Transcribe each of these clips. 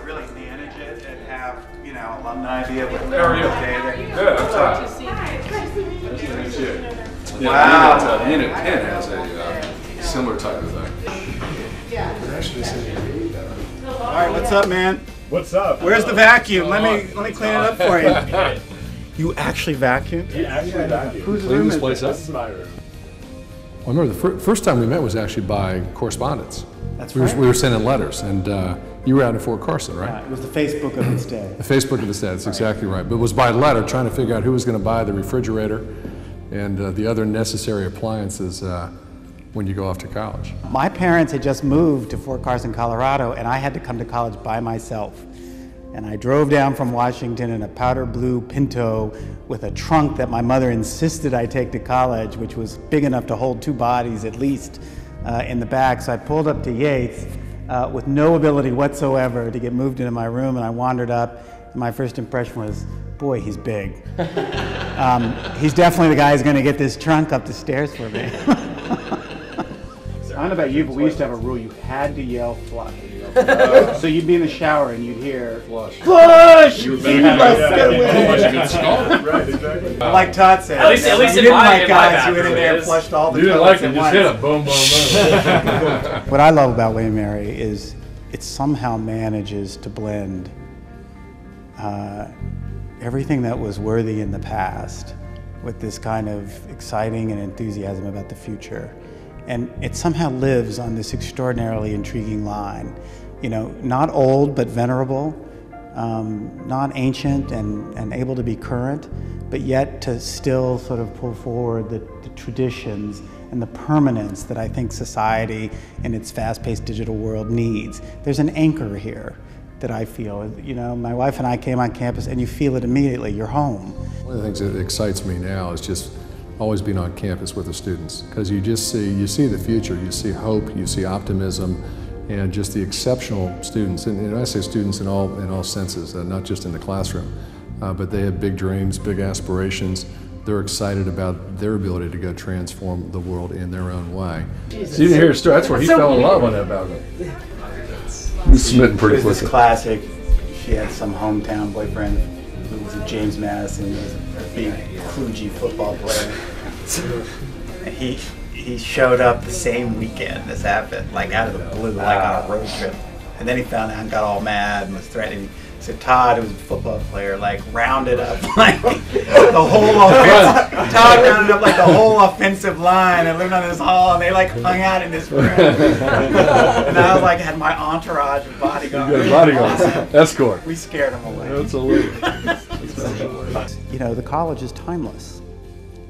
really manage it and have, alumni be able to How are you? Good, I'm Todd. Nice to meet you. Yeah, Wow. Unit 10 has a similar type of thing. All right, what's up, man? What's up? Where's the vacuum? Let me clean it up for you. You actually vacuum? You actually vacuum. Whose Clean room this is place up. This is my room. Well, I remember the first time we met was actually by correspondence. That's we right. We were sending letters, and you were out in Fort Carson, right? It was the Facebook of its day. The Facebook of the state, that's exactly right. But it was by letter, trying to figure out who was going to buy the refrigerator and the other necessary appliances when you go off to college. My parents had just moved to Fort Carson, Colorado, and I had to come to college by myself. And I drove down from Washington in a powder blue Pinto with a trunk that my mother insisted I take to college, which was big enough to hold 2 bodies at least in the back. So I pulled up to Yates with no ability whatsoever to get moved into my room, and I wandered up. And my first impression was, boy, he's big. He's definitely the guy who's going to get this trunk up the stairs for me. I don't know about you, but we used to have a rule: you had to yell "flush." So you'd be in the shower and you'd hear Flush. "Flush!" You were You'd better like, than "Get away." Otherwise you get scalded. Right, exactly. Like Todd said, At least you in didn't my- like in my guys who went in bathroom there it and is. flushed all the You didn't toilets like it, at just once. hit it. Boom, boom, boom. What I love about William & Mary is it somehow manages to blend everything that was worthy in the past with this kind of exciting and enthusiasm about the future. And it somehow lives on this extraordinarily intriguing line. Not old, but venerable, not ancient and able to be current, but yet to still sort of pull forward the traditions and the permanence that I think society in its fast-paced digital world needs. There's an anchor here that I feel. My wife and I came on campus and you feel it immediately, you're home. One of the things that excites me now is just always being on campus with the students, because you see the future, you see hope, you see optimism, and just the exceptional students. And I say students in all senses, not just in the classroom, but they have big dreams, big aspirations. They're excited about their ability to go transform the world in their own way. So you didn't hear his story. That's where he fell in love on that balcony. He was smitten pretty It was this quickly. classic, she had some hometown boyfriend who was a James Madison, he was a big kludgy football player. And he showed up the same weekend this happened, like out of the blue, like on a road trip. And then he found out and got all mad and was threatening. So Todd, who was a football player, like rounded up like the whole offensive. Todd rounded up like the whole offensive line and lived on this hall, and they like hung out in this room. And I was like, had my entourage of bodyguards. You got bodyguards. Escort. We scared him away. Absolutely. The college is timeless.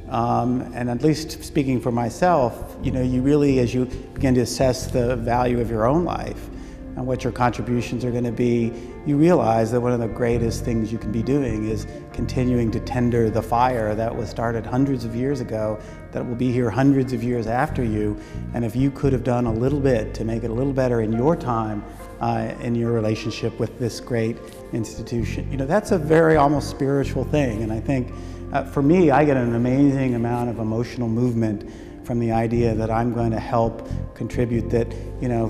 And at least speaking for myself, you really, as you begin to assess the value of your own life and what your contributions are going to be, you realize that one of the greatest things you can be doing is continuing to tender the fire that was started hundreds of years ago, that will be here hundreds of years after you. And if you could have done a little bit to make it a little better in your time, in your relationship with this great institution, that's a very almost spiritual thing. And I think for me, I get an amazing amount of emotional movement from the idea that I'm going to help contribute that,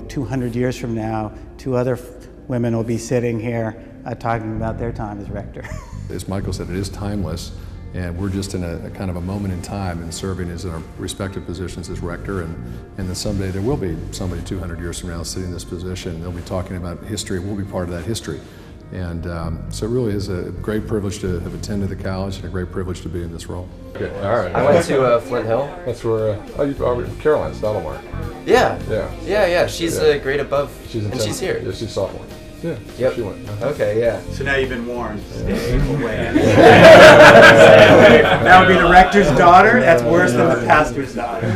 200 years from now, 2 other women will be sitting here talking about their time as rector. As Michael said, it is timeless, and we're just in a kind of a moment in time in serving as in our respective positions as rector, and then someday there will be somebody 200 years from now sitting in this position. They'll be talking about history, we'll be part of that history. And so it really is a great privilege to have attended the college and a great privilege to be in this role. Okay, all right. I went to Flint Hill. That's where, Caroline Stottlemyer. Yeah. Yeah. She's Yeah. a grade above, and she's here. Yeah, she's sophomore. Yeah. Yep. She went. Okay, yeah. So now you've been warned. Stay away. That would be the rector's daughter. That's worse than the pastor's daughter.